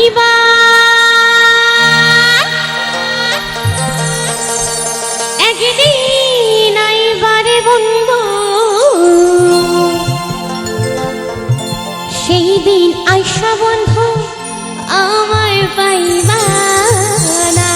আহিবা একদিন আইবারে বন্ধু সেই দিন আইসা বন্ধু আমায় পাইবা না।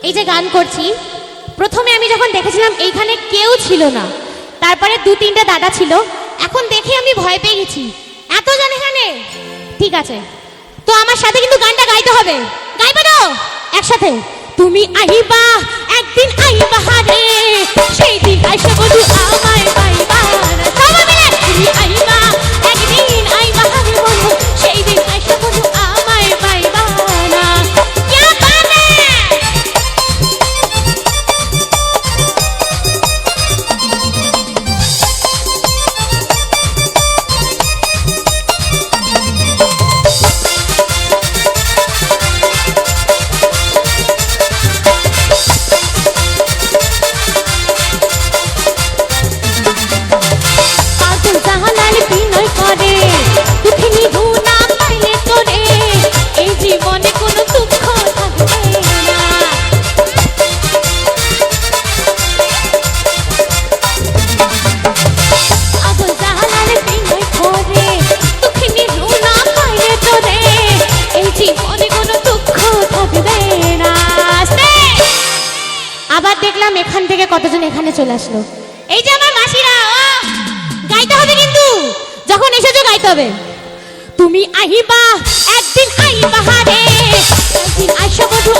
এই যে গান করছি, প্রথমে আমি যখন দেখেছিলাম এইখানে কেউ ছিল না, তারপরে দু তিনটা দাদা ছিল, এখন দেখে আমি ভয় পেয়ে গেছি, এত জন এখানে। ঠিক আছে, তো আমার সাথে কিন্তু গানটা গাইতে হবে, গাইবে তো একসাথে। তুমি আইবা একদিন আইবা হারে, সেই দিন আইসা বধু আমায় পাইবা না। সবাই মিলে তুমি আইবা একদিন আইবা হারে বন্ধু, সেই দিন আইসা বধু আমায় পাইবা না। क्या बात है! পাগল জাহালাল বিনয় করে, দুঃখিনী গুনা পাইলে তোরে, এই জীবনে কোনো দুঃখ থাকবে না। পাগল জাহালাল বিনয় করে, দুঃখিনী গুনা পাইলে তোরে, এই জীবনে কোনো দুঃখ থাকবে না। আবার দেখলাম এখান থেকে কতজন এখানে চলে আসলো। এই যে আমার মাসিরা, ও গাইতে হবে কিন্তু, যখন এসেছো গাইতে হবে। তুমি আইবা একদিন আইবা হারে, একদিন আইসা বধু